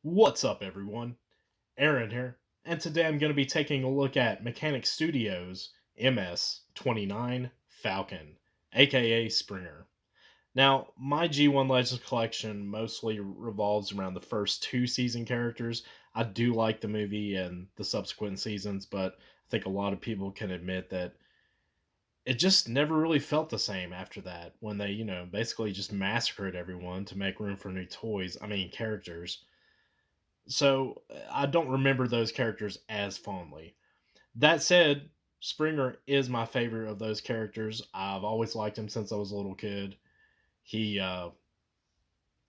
What's up, everyone? Aaron here, and today I'm going to be taking a look at Mechanic Studios' MS-29 Falcon, aka Springer. Now, my G1 Legends collection mostly revolves around the first two season characters. I do like the movie and the subsequent seasons, but I think a lot of people can admit that it just never really felt the same after that when they, basically just massacred everyone to make room for new characters. So I don't remember those characters as fondly. That said, Springer is my favorite of those characters. I've always liked him since I was a little kid. He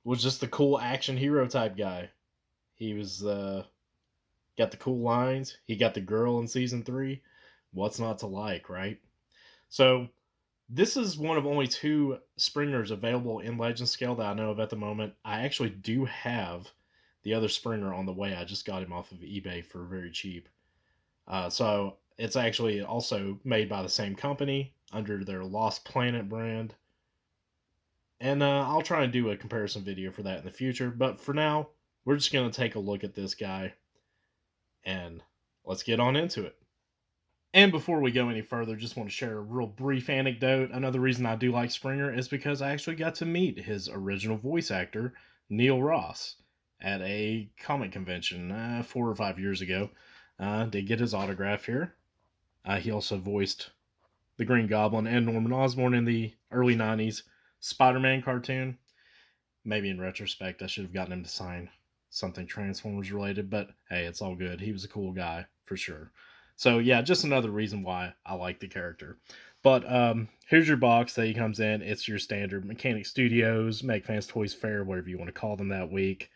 was just the cool action hero type guy. He was got the cool lines. He got the girl in season three. What's not to like, right? So this is one of only two Springers available in Legend Scale that I know of at the moment. I actually do have the other Springer on the way. I just got him off of eBay for very cheap. So it's actually also made by the same company under their Lost Planet brand. And I'll try and do a comparison video for that in the future. But for now, we're just going to take a look at this guy and let's get on into it. And before we go any further, just want to share a real brief anecdote. Another reason I do like Springer is because I actually got to meet his original voice actor, Neil Ross, at a comic convention 4 or 5 years ago. Did get his autograph here. He also voiced the Green Goblin and Norman Osborn in the early 90s Spider-Man cartoon. Maybe in retrospect, I should have gotten him to sign something Transformers related, but hey, it's all good. He was a cool guy, for sure. So yeah, just another reason why I like the character. But here's your box that he comes in. It's your standard Mechanic Studios, Make Fans Toys Fair, whatever you want to call them that week.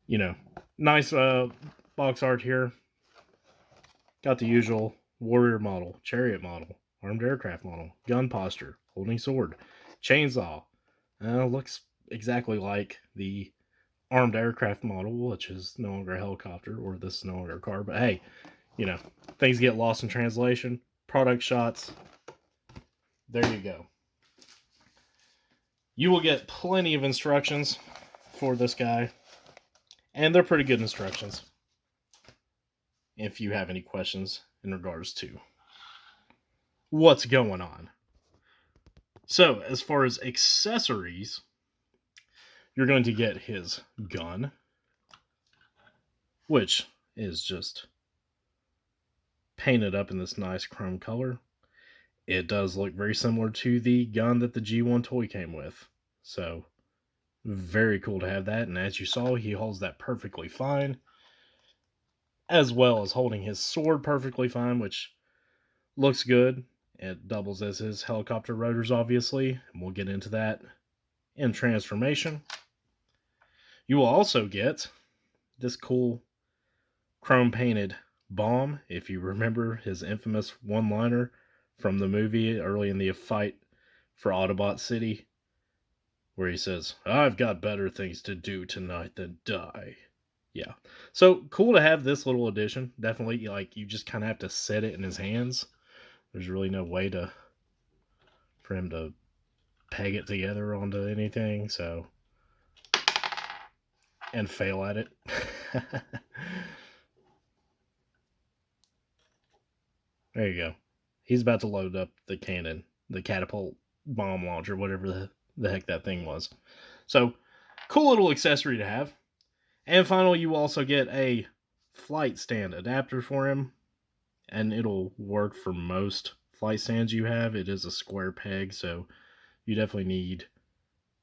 You know, nice box art here. Got the usual warrior model, chariot model, armed aircraft model, gun posture, holding sword, chainsaw. Looks exactly like the armed aircraft model, which is no longer a helicopter, or this is no longer a car. But hey, things get lost in translation. Product shots. There you go. You will get plenty of instructions for this guy, and they're pretty good instructions if you have any questions in regards to what's going on. So, as far as accessories, you're going to get his gun, which is just painted up in this nice chrome color. It does look very similar to the gun that the G1 toy came with. So, very cool to have that. And as you saw, he holds that perfectly fine, as well as holding his sword perfectly fine, which looks good. It doubles as his helicopter rotors, obviously, and we'll get into that in transformation. You will also get this cool chrome painted bomb, if you remember his infamous one-liner from the movie early in the fight for Autobot City, where he says, "I've got better things to do tonight than die." Yeah. So cool to have this little addition. Definitely, like, you just kind of have to set it in his hands. There's really no way for him to peg it together onto anything, so, and fail at it. There you go. He's about to load up the cannon, the catapult bomb launcher, whatever the heck that thing was. So, cool little accessory to have. And finally, you also get a flight stand adapter for him, and it'll work for most flight stands you have. It is a square peg, so you definitely need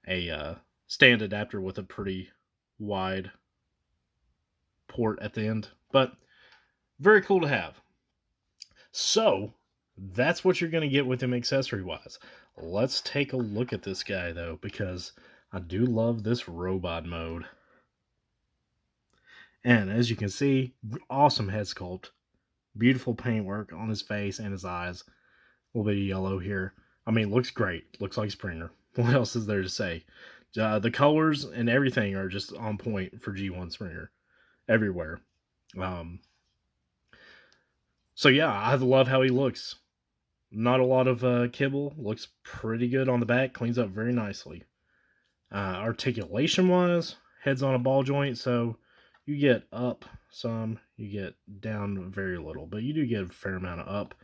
a stand adapter with a pretty wide port at the end. But very cool to have. So, that's what you're going to get with him accessory-wise. Let's take a look at this guy, though, because I do love this robot mode. And as you can see, awesome head sculpt. Beautiful paintwork on his face and his eyes. A little bit of yellow here. I mean, looks great. Looks like Springer. What else is there to say? The colors and everything are just on point for G1 Springer. Everywhere. So yeah, I love how he looks. Not a lot of kibble. Looks pretty good on the back. Cleans up very nicely. Articulation-wise, head's on a ball joint, so You get up some, you get down very little, but you do get a fair amount of up,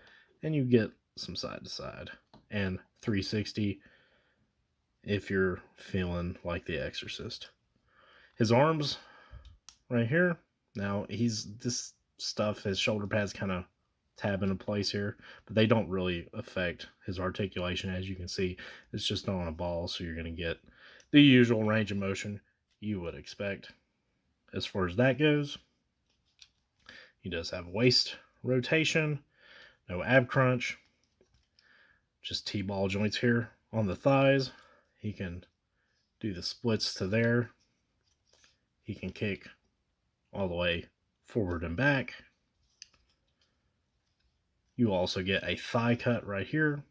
and you get some side to side. And 360 if you're feeling like The Exorcist. His arms right here. Now this stuff, his shoulder pads kind of tab into place here, but they don't really affect his articulation. As you can see, it's just on a ball, so you're going to get the usual range of motion you would expect. As far as that goes, he does have waist rotation, no ab crunch, just T-ball joints here on the thighs. He can do the splits to there. He can kick all the way forward and back. You also get a thigh cut right here.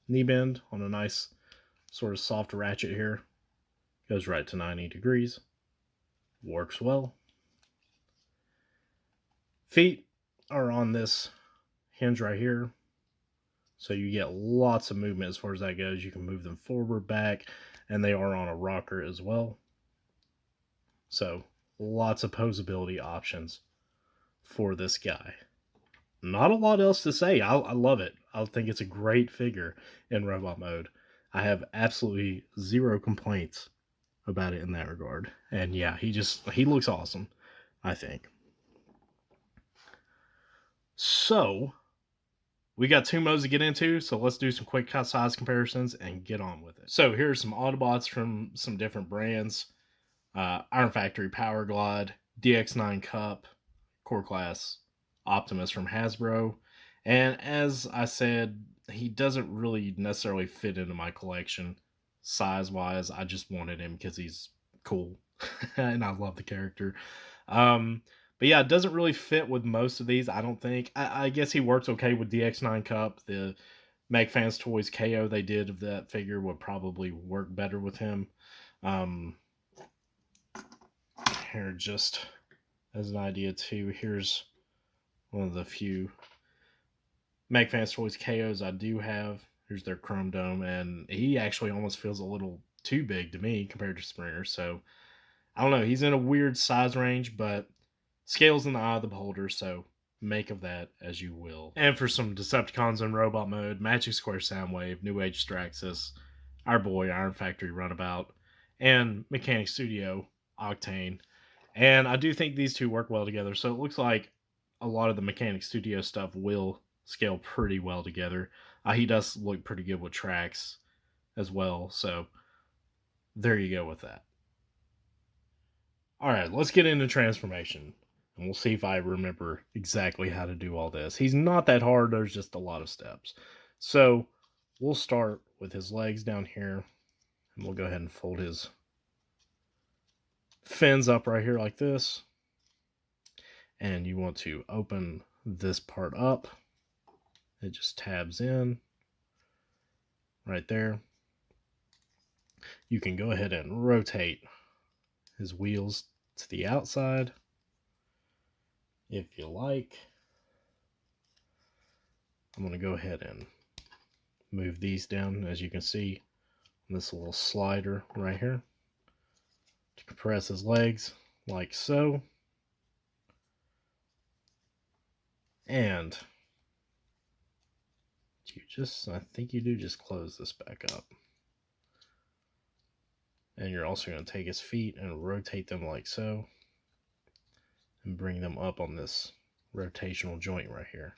Knee bend on a nice sort of soft ratchet here. Goes right to 90 degrees. Works well. Feet are on this hinge right here. So you get lots of movement as far as that goes. You can move them forward, back, and they are on a rocker as well. So lots of posability options for this guy. Not a lot else to say. I love it. I think it's a great figure in robot mode. I have absolutely zero complaints about it in that regard. And yeah, he looks awesome, I think. So we got 2 modes to get into, so let's do some quick size comparisons and get on with it. So here's some Autobots from some different brands. Iron Factory Power Glide, DX9 Cup, Core Class Optimus from Hasbro. And as I said, he doesn't really necessarily fit into my collection size-wise. I just wanted him because he's cool, and I love the character. But yeah, it doesn't really fit with most of these, I don't think. I guess he works okay with DX9 Cup. The Meg Fans Toys KO they did of that figure would probably work better with him. Here, just as an idea too, here's one of the few Meg Fans Toys KOs I do have. Here's their Chrome Dome, and he actually almost feels a little too big to me compared to Springer. So, I don't know. He's in a weird size range, but scale's in the eye of the beholder, so make of that as you will. And for some Decepticons in robot mode, Magic Square Soundwave, New Age Straxus, our boy Iron Factory Runabout, and Mechanic Studio Octane. And I do think these two work well together, so it looks like a lot of the Mechanic Studio stuff will scale pretty well together. He does look pretty good with tracks as well, so there you go with that. Alright, let's get into transformation, and we'll see if I remember exactly how to do all this. He's not that hard, there's just a lot of steps. So, we'll start with his legs down here, and we'll go ahead and fold his fins up right here like this. And you want to open this part up. It just tabs in right there. You can go ahead and rotate his wheels to the outside if you like. I'm going to go ahead and move these down, as you can see, on this little slider right here, to compress his legs like so. And I think you do just close this back up. And you're also going to take his feet and rotate them like so, and bring them up on this rotational joint right here.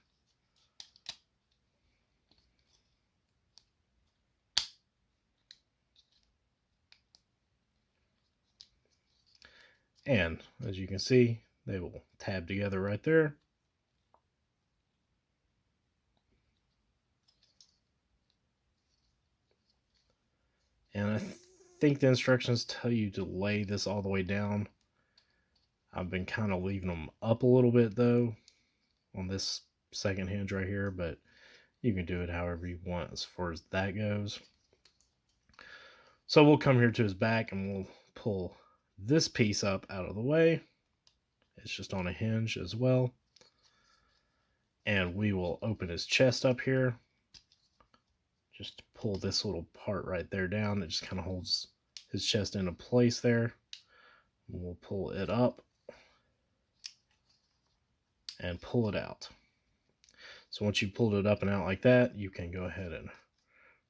And as you can see, they will tab together right there. And I think the instructions tell you to lay this all the way down. I've been kind of leaving them up a little bit though on this second hinge right here, but you can do it however you want as far as that goes. So we'll come here to his back and we'll pull this piece up out of the way. It's just on a hinge as well. And we will open his chest up here. Just pull this little part right there down. It just kind of holds his chest into place there. We'll pull it up and pull it out. So once you pulled it up and out like that, you can go ahead and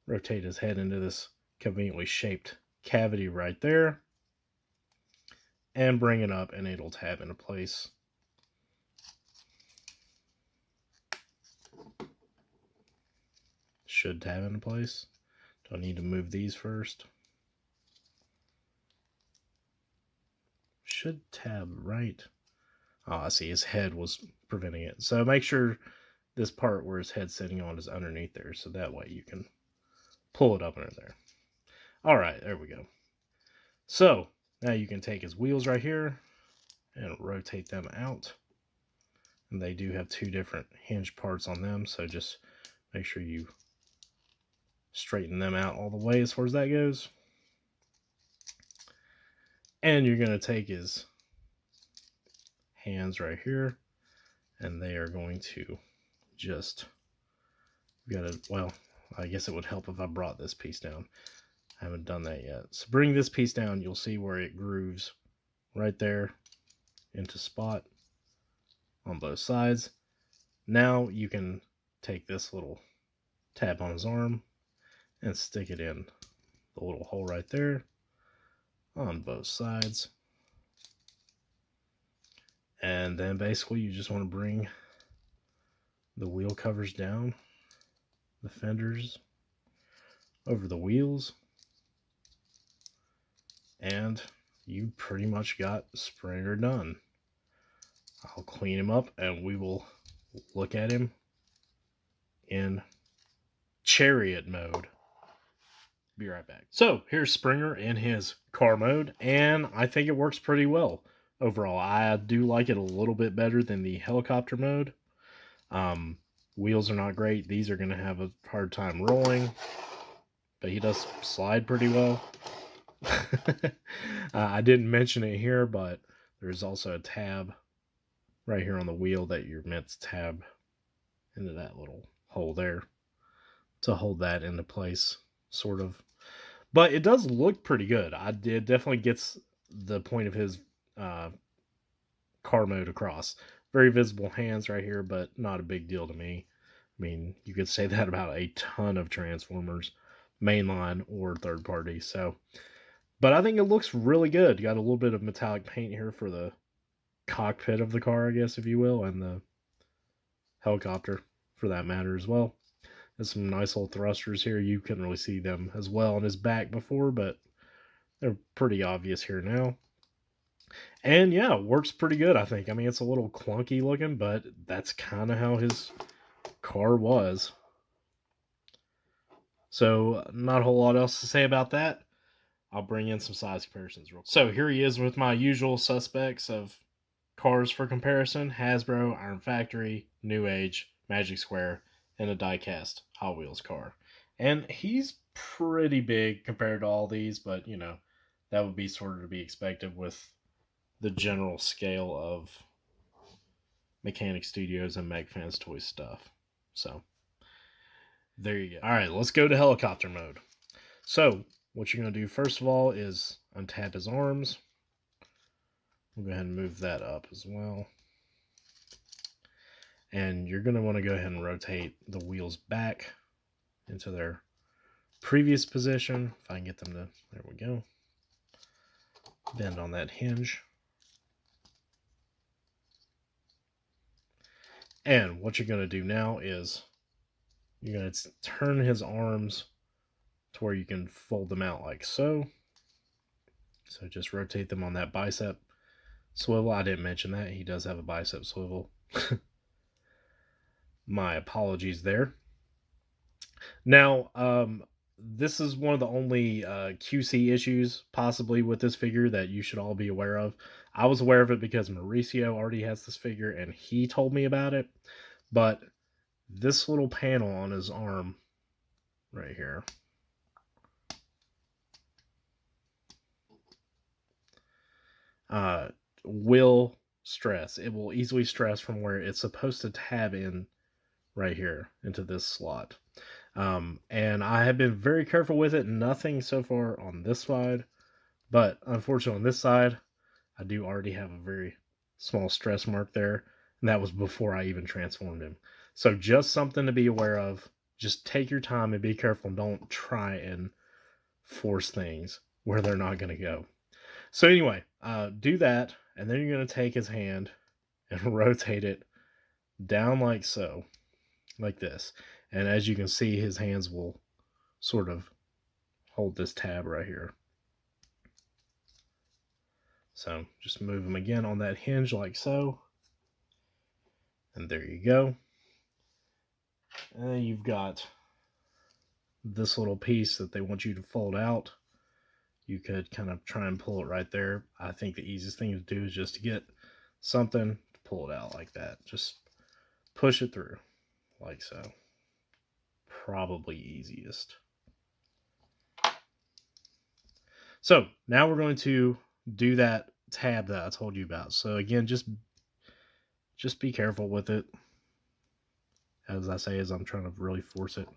rotate his head into this conveniently shaped cavity right there and bring it up and it'll tab into place. Should tab into place. Do I need to move these first? Should tab right. Oh, I see. His head was preventing it. So make sure this part where his head's sitting on is underneath there, so that way you can pull it up under there. All right, there we go. So now you can take his wheels right here and rotate them out. And they do have two different hinge parts on them, so just make sure you straighten them out all the way as far as that goes. And you're going to take his hands right here, and they are going to just, well, I guess it would help if I brought this piece down. I haven't done that yet. So bring this piece down, you'll see where it grooves right there into spot on both sides. Now you can take this little tab on his arm and stick it in the little hole right there on both sides. And then basically you just want to bring the wheel covers down, the fenders over the wheels, and you pretty much got Springer done. I'll clean him up and we will look at him in Chariot Mode. Be right back. So here's Springer in his car mode, and I think it works pretty well overall. I do like it a little bit better than the helicopter mode. Wheels are not great. These are going to have a hard time rolling, but he does slide pretty well. I didn't mention it here, but there's also a tab right here on the wheel that you're meant to tab into that little hole there to hold that into place, sort of. But it does look pretty good. It definitely gets the point of his car mode across. Very visible hands right here, but not a big deal to me. I mean, you could say that about a ton of Transformers, mainline or third party. So, but I think it looks really good. You got a little bit of metallic paint here for the cockpit of the car, I guess, if you will, and the helicopter for that matter as well. There's some nice little thrusters here. You couldn't really see them as well on his back before, but they're pretty obvious here now. And yeah, it works pretty good, I think. I mean, it's a little clunky looking, but that's kind of how his car was. So, not a whole lot else to say about that. I'll bring in some size comparisons real quick. So, here he is with my usual suspects of cars for comparison: Hasbro, Iron Factory, New Age, Magic Square, and a die-cast Hot Wheels car. And he's pretty big compared to all these, but, you know, that would be sort of to be expected with the general scale of Mechanic Studios and MechFans Toys stuff. So, there you go. Alright, let's go to helicopter mode. So, what you're going to do first of all is untap his arms. We'll go ahead and move that up as well. And you're going to want to go ahead and rotate the wheels back into their previous position. If I can get them to, there we go. Bend on that hinge. And what you're going to do now is you're going to turn his arms to where you can fold them out like so. So just rotate them on that bicep swivel. I didn't mention that. He does have a bicep swivel. My apologies there. Now, this is one of the only QC issues possibly with this figure that you should all be aware of. I was aware of it because Mauricio already has this figure and he told me about it. But this little panel on his arm right here, will stress. It will easily stress from where it's supposed to tab in right here into this slot. And I have been very careful with it. Nothing so far on this side, but unfortunately on this side, I do already have a very small stress mark there, and that was before I even transformed him. So just something to be aware of. Just take your time and be careful. Don't try and force things where they're not going to go. So anyway, do that, and then you're going to take his hand and rotate it down like so, like this. And as you can see, his hands will sort of hold this tab right here. So just move them again on that hinge like so. And there you go. And then you've got this little piece that they want you to fold out. You could kind of try and pull it right there. I think the easiest thing to do is just to get something to pull it out like that. Just push it through like so. Probably easiest. So now we're going to do that tab that I told you about. So again, just be careful with it. As I say, as I'm trying to really force it.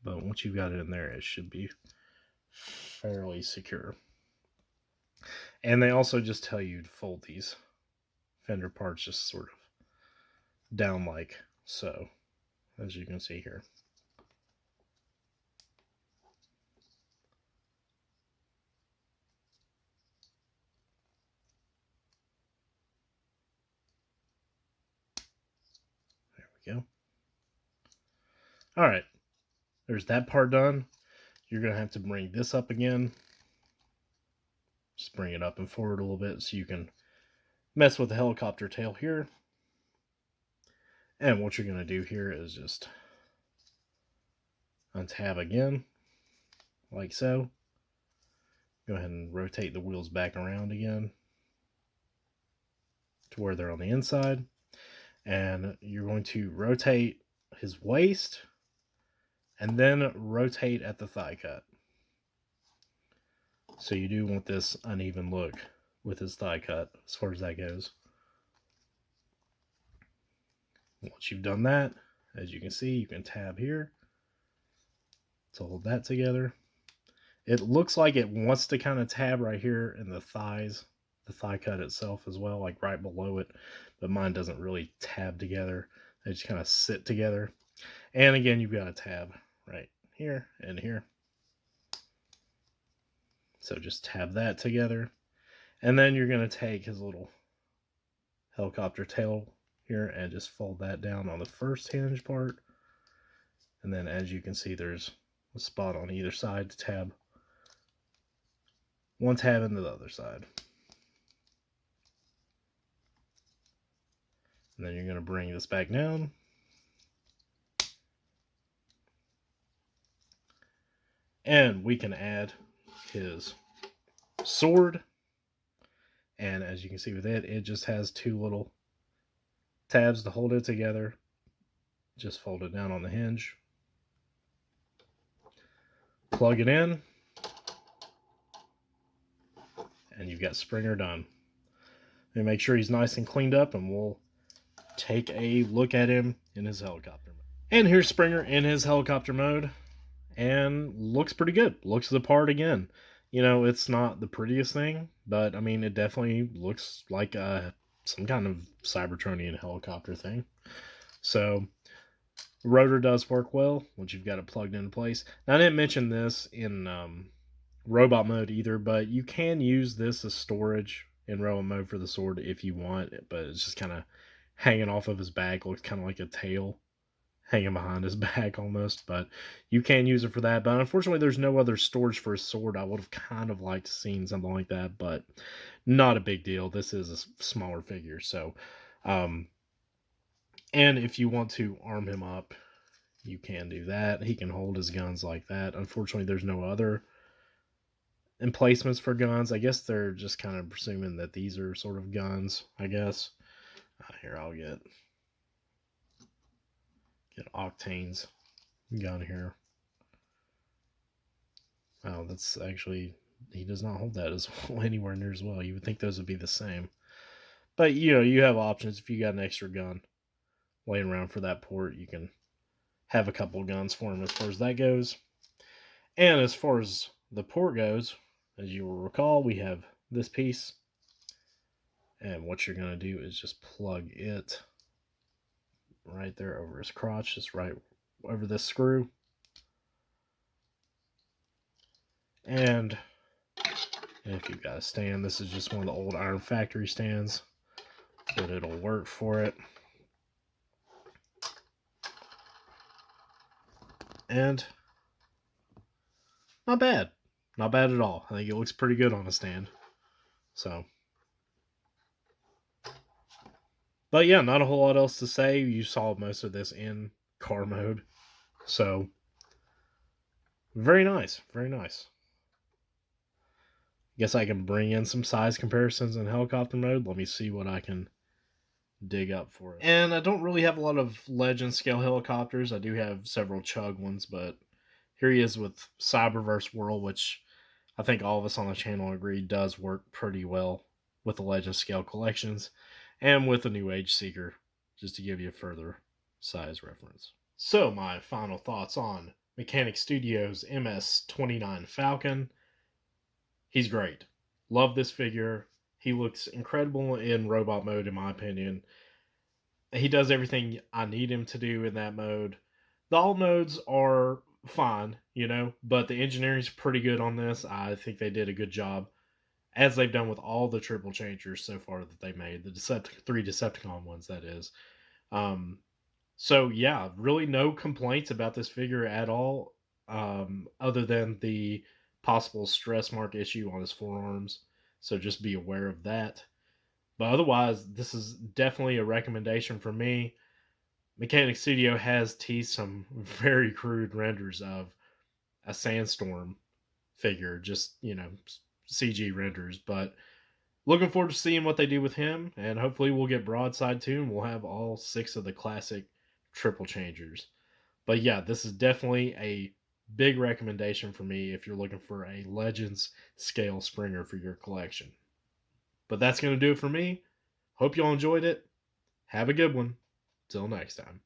But once you've got it in there, it should be fairly secure. And they also just tell you to fold these fender parts just sort of down like so, as you can see here. There we go. All right, there's that part done. You're going to have to bring this up again. Just bring it up and forward a little bit so you can mess with the helicopter tail here. And what you're going to do here is just untab again, like so. Go ahead and rotate the wheels back around again to where they're on the inside. And you're going to rotate his waist and then rotate at the thigh cut. So you do want this uneven look with his thigh cut as far as that goes. Once you've done that, as you can see, you can tab here to hold that together. It looks like it wants to kind of tab right here in the thighs, the thigh cut itself as well, like right below it, but mine doesn't really tab together. They just kind of sit together. And again, you've got a tab right here and here. So just tab that together. And then you're going to take his little helicopter tail here and just fold that down on the first hinge part. And then as you can see, there's a spot on either side to tab. One tab into the other side. And then you're going to bring this back down. And we can add his sword. And as you can see with it, it just has two little tabs to hold it together. Just fold it down on the hinge. Plug it in. And you've got Springer done. And make sure he's nice and cleaned up, and we'll take a look at him in his helicopter mode. And here's Springer in his helicopter mode. And looks pretty good. Looks the part again. You know, it's not the prettiest thing, but I mean, it definitely looks like some kind of Cybertronian helicopter thing. So, rotor does work well once you've got it plugged into place. Now, I didn't mention this in robot mode either, but you can use this as storage in robot mode for the sword if you want, but it's just kind of hanging off of his back. Looks kind of like a tail hanging behind his back almost, but you can use it for that. But unfortunately, there's no other storage for a sword. I would have kind of liked to seen something like that, but not a big deal. This is a smaller figure, so and if you want to arm him up, you can do that. He can hold his guns like that. Unfortunately, there's no other emplacements for guns. I guess they're just kind of presuming that these are sort of guns, I guess. Here, I'll get Octane's gun here. Oh, that's actually, he does not hold that as well anywhere near as well. You would think those would be the same. But, you know, you have options. If you got an extra gun laying around for that port, you can have a couple guns for him as far as that goes. And as far as the port goes, as you will recall, we have this piece. And what you're going to do is just plug it right there over his crotch, just right over this screw. And if you've got a stand, this is just one of the old Iron Factory stands, but it'll work for it. And not bad. Not bad at all. I think it looks pretty good on a stand. So, but yeah, not a whole lot else to say. You saw most of this in car mode. So, very nice. Very nice. Guess I can bring in some size comparisons in helicopter mode. Let me see what I can dig up for it. And I don't really have a lot of legend scale helicopters. I do have several Chug ones, but here he is with Cyberverse World, which I think all of us on the channel agree does work pretty well with the legend scale collections and with the New Age Seeker, just to give you a further size reference. So my final thoughts on Mechanic Studios MS-29 Falcon. He's great. Love this figure. He looks incredible in robot mode, in my opinion. He does everything I need him to do in that mode. The alt modes are fine, but the engineering's pretty good on this. I think they did a good job, as they've done with all the triple changers so far that they made, the three Decepticon ones, that is. So yeah, really no complaints about this figure at all, other than the possible stress mark issue on his forearms. So just be aware of that. But otherwise, this is definitely a recommendation for me. Mechanic Studio has teased some very crude renders of a Sandstorm figure, just, CG renders. But looking forward to seeing what they do with him, and hopefully we'll get Broadside too, and we'll have all 6 of the classic triple changers. But yeah, this is definitely a big recommendation for me if you're looking for a Legends scale Springer for your collection. But that's going to do it for me. Hope y'all enjoyed it. Have a good one. Till next time.